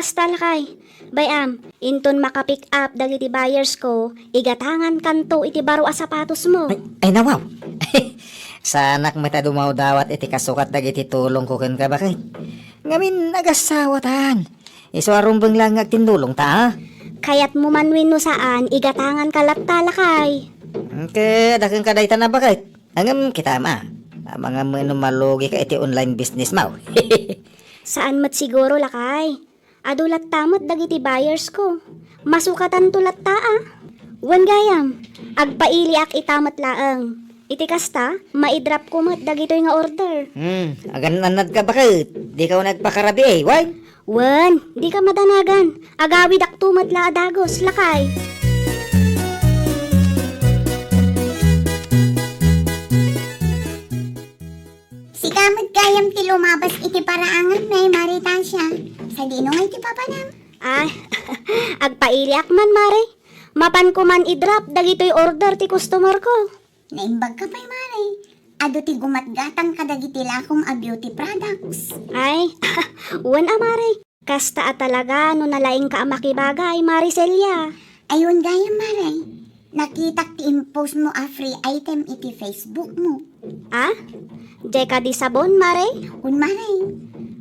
kasta lakay. Bayam, inton makapick up dagiti buyers ko, igatangan kanto iti baro a sapatos mo. Ay nawaw. Sanak mata dumaw dawat iti kasukat dagiti tulong ko ken ka bakit. Ngamin nagasawatan. Iso arumbeng lang agtindulong ta. Kayat mo manwin no saan, igatangan kalat talakay. Kaya dakang kadayta na bakit. Hanggang kita ma. Mga malugi ka iti online business mo. Saan mat siguro lakay? Adulat tamot dagiti buyers ko. Masukatan tulat taa. Wan gayam, agpaili ak itamat laeng. Iti kasta, maidrop ko mat dagitoy nga order. Agan-anad ka bakit? Di ka nagpakarabi eh, why? Wan, di ka madanagan. Agawid ak tumat la adagos, lakay. Si kamad kayam ti lumabas iti paraangan may maritan siya. Sa dino nga iti papanam. Ay, agpaili ak man, mare. Mapan ko man idrop dagitoy order ti customer ko. Naimbag ka pa'y mare. Ado ti gumatgatang kadagiti lakom a beauty products. Ay, wan mare. Kasta talaga no nalaing ka makibagay, Maricelia. Ayun gayam mare. Nakita ti impose mo a free item iti Facebook mo. Ah? Jay ka di sabon, mare? Un mare.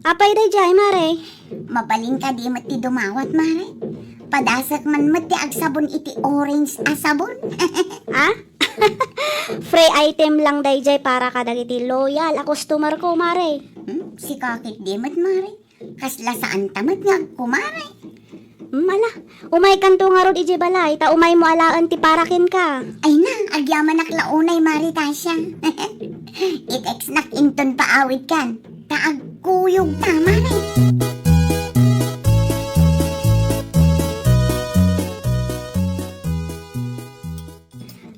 Apay day jay, mare? Mabaling ka di mati dumawat mare. Padasak man mati agsabon iti orange a sabon. Ah? Free item lang day jay para kadagiti loyal a customer ko, mare. Si kakit di mat mare. Kasla saan tamat nga kumare. Mala, umay kanto nga rod iji balay, ta umay mo alaan ti parakin ka. Ay na, agyaman naklaunay maritasya. It-ex nak inton paawid kan. Taagkuyog tama na.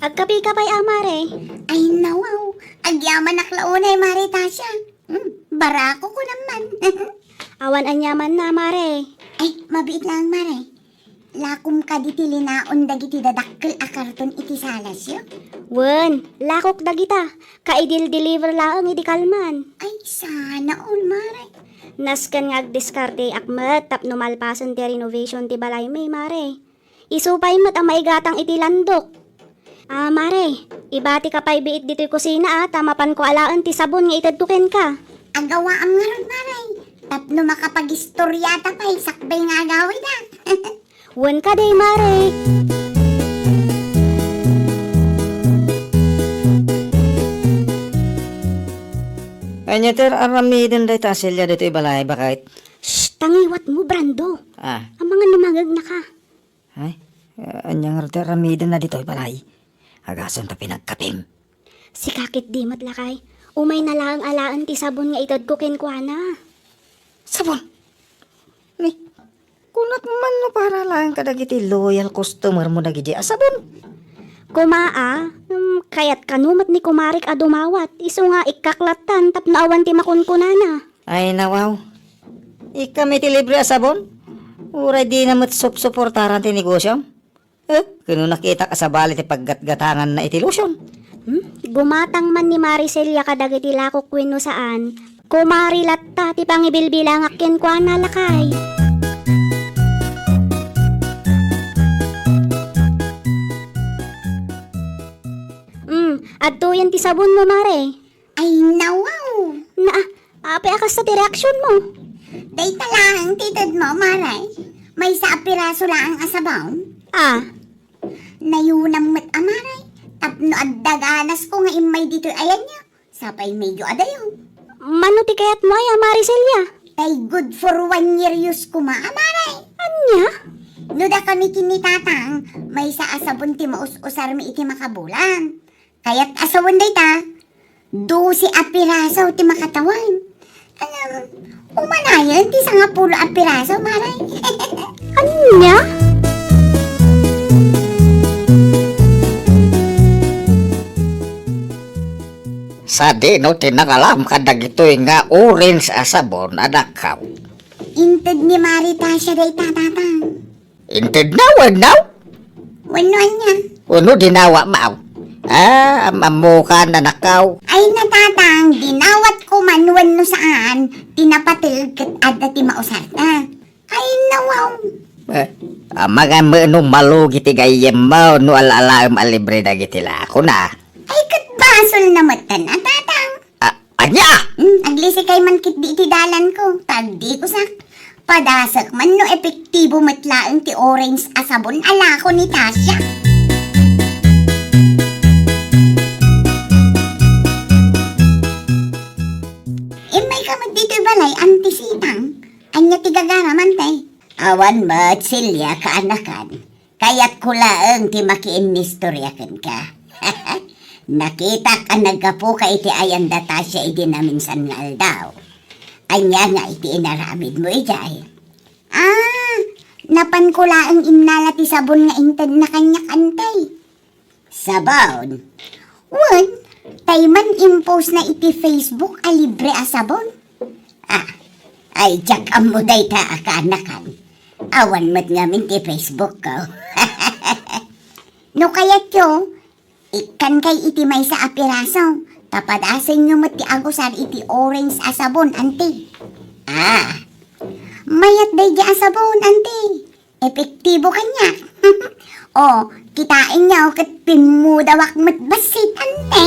Agkapi ka pa'y amare. Ay nawaw, agyaman naklaunay maritasya. Barako ko naman. Awan anyaman na, mare. Ay, mabiit lang mare. Lakom ka di tilinaon dagiti dadakkel a karton iti salas yo. Wen, lakok dagita. Kaidil-deliver lang iti kalman. Ay, sana all mare. Naskan nga agdiskarte akmet tap numalpasan ti renovation ti balay may, mare. Isupay mo't ang maigatang iti landok. Ah, mare, ibati ka pa'y biit dito'y kusina tamapan ko alaan ti sabon nga itadtukin ka. Agawa am nga ron mare. Tapno makapag-istoryata pa'y sakbay nga agawid ah. Wen ka day, mare. Anya ter aramidin day tasilya dito ibalay bakit. Shh, tangiwat mo, Brando. Ang mga numangag na ka. Ay, anyang ter aramidin na dito ibalay. Agasan ta pinagkapim. Si kakit di matlakay. Umay na lang alaan ti sabon nga itadtukin ko na. Sabon. Ni, kunat man no para lang kadagiti loyal customer mo dagiti sabon. Kumaa, kayat kanumat ni kumarik a dumawat. Iso nga ikaklatan tap naawan ti makunkunana. Ay nawaw. Ikami ti libre sabon. Uray di na suportaran ti negosyo. Kuno nakita ka sa bali ti paggatgatangan na iti lotion. Gumatang man ni Maricelia kadagiti lakok wenno saan. Kumari latta ti pangibilbilang akin ko analakay. Adto yan ti sabon mo, mare. Ay nawaw. Na, ape akas sa ti reaksyon mo. Day talang titad mo mare. May sa piraso lang ang asabaw. Ah, Nayunang met amare. Tapno addaganas ko nga imay dito ayan niya. Sapay medyo adayo. mano ti kayat mo ay, Maricelia? Tay good for 1 year use ko amare. Anya? No da kami kinitatang, may sa asabon ti maus-usar mi iti makabulan. Kaya't asawon day ta, 12 apiraso ti makatawan. Umanayan ti sa nga pulo apiraso, maray. Anya? Sa di no tinangalam ka dagitoy nga orange asabon adakaw. Inted ni Maritasya day tatatang. Inted na wanaw. Wano niya? Uno dinawa maaw. Mamuka na nakaw. Ay natatang, dinawat ko man wano saan, tinapatil kat adda ti mausarta. Ay, nawaw. Mga no malugi ti gayem mo no alalaam alibre na gitila ako na. Ay, katbasol na matan na, tatang. Anya! Aglisi kay man kit di iti dalan ko. Tagdi ko sak. Padasak man no epektibo matlaang ti orange asabon ala ko ni Tasya. May kamad dito balay, antisitang. Anya ti gagaraman tay. Awan mo, Silya, kaanakan. Kaya't kulaang ti makiinnistoryakan ka. Nakita ka nagkapo ka iti ayan data siya iti naminsan nga aldaw. Anya nga iti inaramid mo ijay. Napan ko laang imnala ti sabon nga intad na kanyak antay. Sabon? Wan, tayman impose na iti Facebook a libre a sabon. Ay jak mo day ta akanakan. Awan mat ngamin ti Facebook ko. No kayat yo, ikan kay iti may sa apiraso. Tapadasan nyo mat ti agusar iti orange asabon, ante. Mayat day di asabon, ante. Epektibo kanya. Kitain niya o kat pinmudawak mat basit, ante.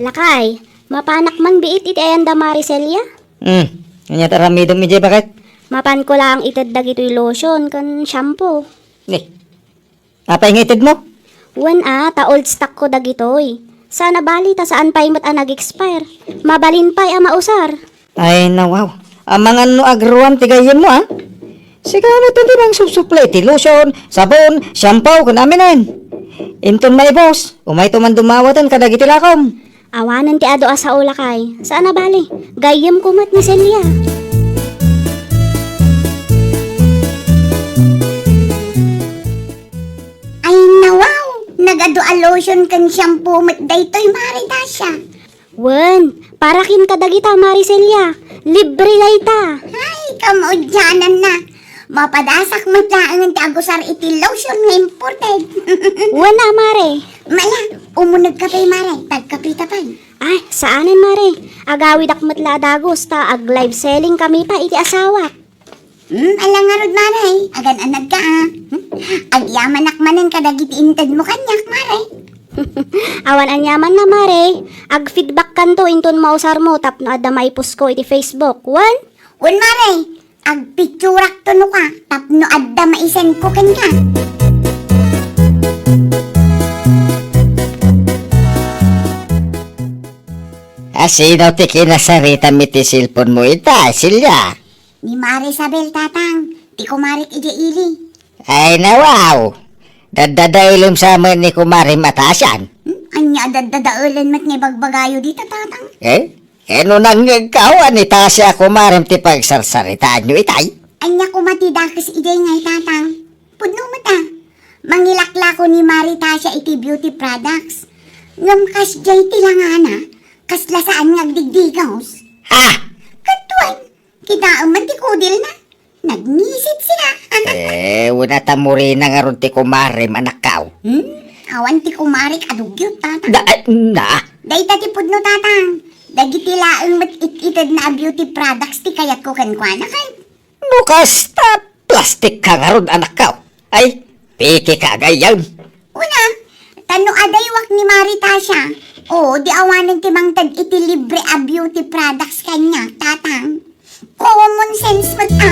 Lakay, mapanak man biit iti ayanda Maricelia? Anya taramido mi jay bakit? Mapan ko lang itaddag ito'y lotion kan shampoo. Apa yung itid mo? Wan ta old stock ko dagitoy. Sana bali ta saan pa imot nag-expire. Mabalin pa'y mausar. Ay nawaw. Ang mga no agruan ti gayem mo Sige mo ito din ang susupply ti lotion, sabon, shampoo kun aminin. Inton may boss, umay to man dumawatan kadag iti lakom. Awanan ti ado asa ulakay. Saan na bali? Gayem kumat ni Celia. Ay nawaw, nagado a lotion kan shampoo mat daytoy maritasya. Wen, para kin kadagita Maricelia. Libre dayta. Ay, kamudyanan na. Mapadasak matlaangan ti agusar iti lotion nga imported. Wen na mare. Mala, umunag ka pa'y mare, tagkapita pa'y. Ay, saanin mare? Agawid akmat ladagos ta ag live selling kami pa iti asawa. Alang nga rod mare, agan anad ka Agyaman akmanan kadagiti intad mo kanyak mare. Awan anyaman na mare. Ag feedback kanto inton mausar mo tapno adda maipos ko iti Facebook. Wan? Un mare, ag picturak to no ka, tapno adda maisen ko ken ka. Sino ti kinasarita mi ti silpon mo ita, Silya? Ni Mare Isabel tatang, ti kumarik ije ili. Ay nawaw. Dadadailim sa amin ni kumari matasyan. Anya dadadaulan mat ni bagbagayo dito tatang. No nang ikaw ni Tasya kumarim ti pagsarsaritaan nyo itay? Anya kumatidakas ije ngay tatang. Pudno mata. Mangilakla ko ni Maritasya iti beauty products. Ngamkas jay tilangana. Kasla saan ngagdigdigaws. Katuan, kita man ti kudil na. Nagnisit sila. Una tamuri na nga ron ti kumarim anak kaw. Awan ti kumarik adugyot tatang. Da. Dayta ti pudno tatang. Dagiti laeng mat ititid na beauty products ti kayat ko kankwana kay. Bukas ta plastic ka nga ron anak kaw. Ay, piki ka gayaw. Una, tano adaywak ni Maritasya. Di awanan ti mangtad iti libre a beauty products kanya, tatang. Common sense mata.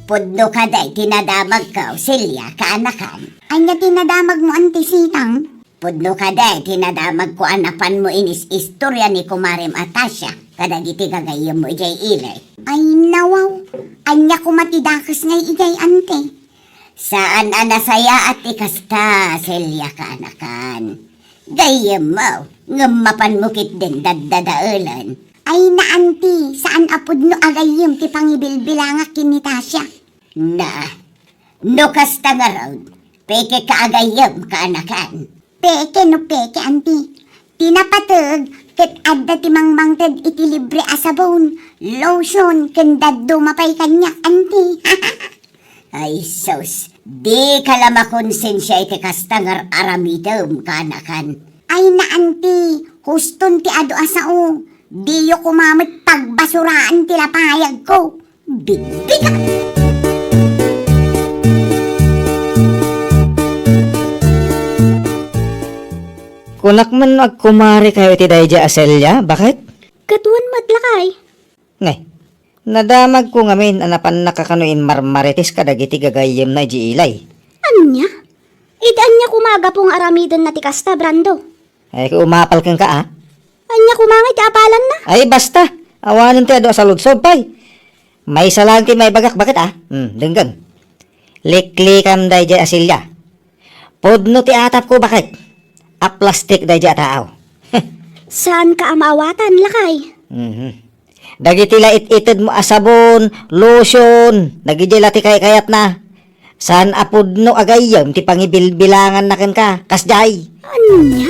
Pudno ka day, tinadamag ka, Silya, kaanakan. Anya tinadamag mo, antisitang? Pudno ka day, tinadamag ko anapan mo inis istorya ni Kumarim Atasya. Kadagiti gagayam mo ijay ilay. Ay nawaw, anya kumatidakas ngay ijay ante. Saan anasaya at ikasta, Silya, kaanakan. Gayam mo, ngamapan mo kit din dadadaulan. Ay naanti, saan apod no agayim ti pangibilbilangak kinitasya? No kasta nga raw, peke ka agayim kaanakan. Peke no peke, anti. Tinapatag, ket adda ti mangmangtad iti libre asabon, lotion, kendad dumapay kanyak, anti. Ay sus, di ka la makonsensya iti kastangar aramidem kanakan. Ay na anti, huston ti ado asao. Di yo kumamit pagbasuraan ti lapayag ko. Bigbiga! Kunak man agkumari kayo ti Dayja Aselya, bakit? Katuan madlakay. Ngay, nadamag ko ngamin anapan nakakanuin marmaritis kadagiti gagayem na ilay. Anya? Anya kumaga pong aramidan na ti kasta, Brando. Ay, umapal kang ka ah. Anya kumangay ti apalan na. Ay, basta. Awanan ti ado sa lugsod pay. May salang ti may bagak, bakit ah? Denggan. Likli kam Dayja Aselya. Podno ti atap ko, bakit? A plastic Dayja tao. Saan ka amawatan, lakay? Dagiti lait-ited mo asabon, lotion, nagijela ti kayat na. San apod no agayam ti pangibilbilangan na ken ka, kasjay. Anya?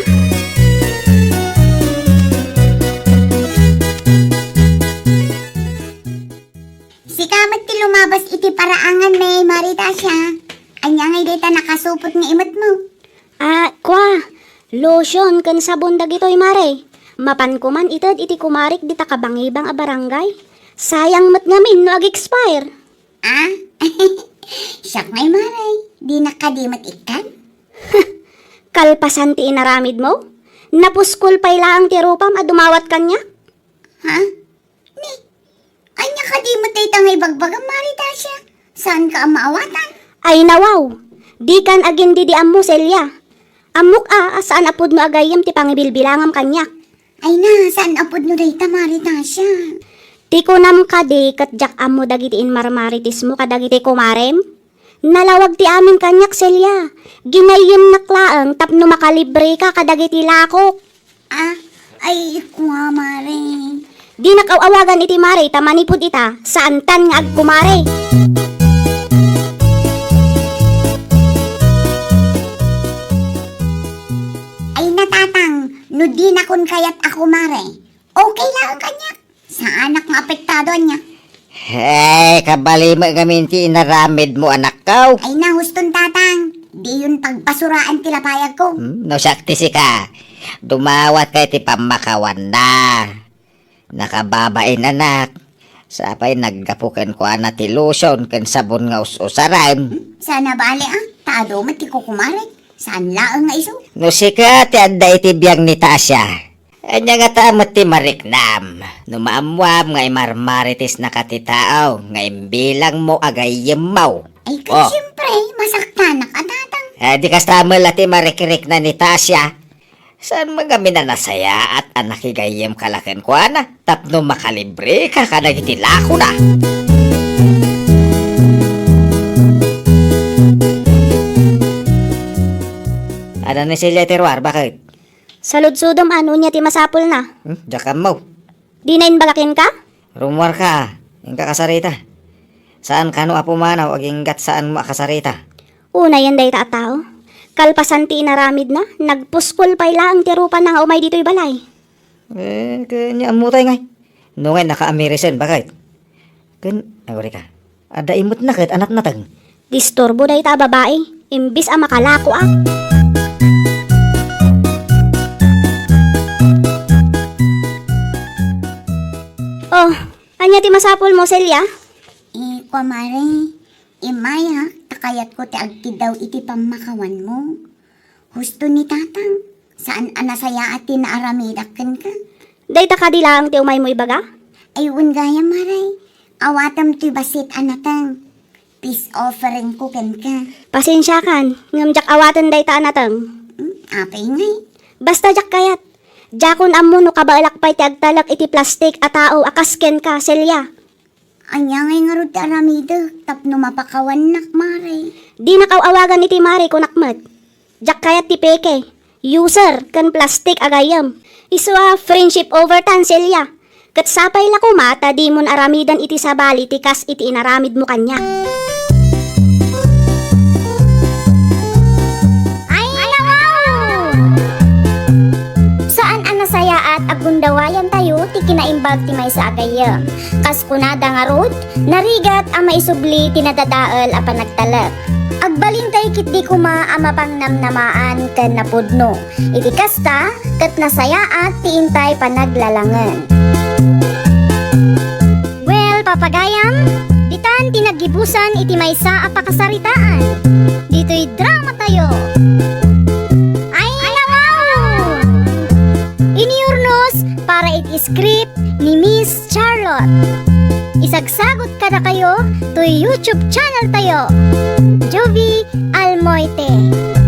Si kamat ti lumabas iti paraangan may marita siya. Anya ngay dita nakasupot ni imot mo. Kwa, lotion kan sabon dagitoy mare. Mapan ko man ited iti kumarik di takabangibang a barangay. Sayang mat ngamin no ag-expire. Ah? Siyak may maray. Di nakadimat ikan? Kalpasan ti inaramid mo? Napuskol pay laang ti rupam a dumawat kanya? Ha? Ni? Anya kadimot ay tangay bagbagam marita siya. Saan ka maawatan? Ay nawaw, di kan agin di mo Celia. Amok saan apod no agayam ti pangibilbilangam kanya. Ay na, saan apod no day tamarita siya? Ti kunam ka di katjak amo dagiti inmarmaritis mo kadagiti kumarem. Nalawag ti amin kanyak Celia. Ginayim naklaang tapno makalibre ka kadagiti lakok. Ah? Ay, kuha mare. Di nakawawagan iti mare tamanipod ita saan tan nga agkumare. Ay natatang, no di na kun kayat ako mare. Okay lang kanya. Sa anak nga apektado niya. Hey, kabali mo gamin ti inaramid mo anak kaw. Ay na, huston tatang. Di yun pagpasuraan tilapayag ko. No sakti si ka. Dumawat kay ti pamakawan na. Nakababain anak. Sapay naggapukan ko ana ti lotion ken sabon nga usaran. Sana bali taado mati ko kumare. Saan laang nga iso? No sika ti adda iti biyang ni Tasya. Anya nga tamat ti mariknam. No maamwam nga imarmaritis na katitao. Nga imbilang mo agayem mau. Ay kay siyempre, masaktan na katatang. Di kastamel ti marikirik na ni Tasya. Saan magami na nasaya at anakigayem kalaken ko ana. Tapno makalibre ka kadagiti lako na. Ano ni Celia Terwar, bakit? Saludsudom ano niya ti masapol na. Diyan mo. Di na bagakin ka? Rumwar ka, yung kakasarita. Saan ka no apumanaw, aginggat saan mo akasarita? Una yan day tao. Kalpasan ti inaramid na, nagpuskol pay laang ti rupa na nga umay dito'y balay. Kanya amutay ngay. No ngay naka-Amerisen, bakit? Agori ka. Ada imot na kahit anak natag. Disturbo day ta babae, imbis makalako . Oh, anya ti masapol mo, Celia? Kumare, imaya, takayat ko ti agti daw iti pamakawan mo. Husto ni tatang, saan anasaya at tinaaramidakan ka? Day ta kadilang ti umay mo ibaga? Ayun gaya maray, awatam ti basit anatang. Peace offering ko ken ka. Pasensya kan, ngamjak awatan day ta anatang. Apay ngay. Basta jak kayat. Jakon ammo no kabaalak pay ti agtalak iti plastik a tao akasken ka, Celia. Anya ngay nga rod aramida, tapno mapakawan nak maray. Di nakawawagan iti mare kunakmat. Jak kayat ti peke. User kan plastik agayam. Isu friendship over tan, Celia. Kat sapay la kumata di mon aramidan iti sabali ti kas iti inaramid mo kanya. Ay, saan anasaya at agundawayan tayo, ti maimbag ti may sa agayam. Kas kunada nga rod, narigat ang maisubli tinadadaal a panagtalak. Agbalintay kit di kuma ang mapangnamnamaan ken napudno. Iti kasta, kat nasaya at tiintay panaglalangan. Well, papagayam, ditan tinagibusan iti maysa a pakasaritaan. Dito'y drama tayo. Ay, wow! Iniurnos para iti script ni Miss Charlotte. Isagsagot ka na kayo to YouTube channel tayo. Jovi Almoite.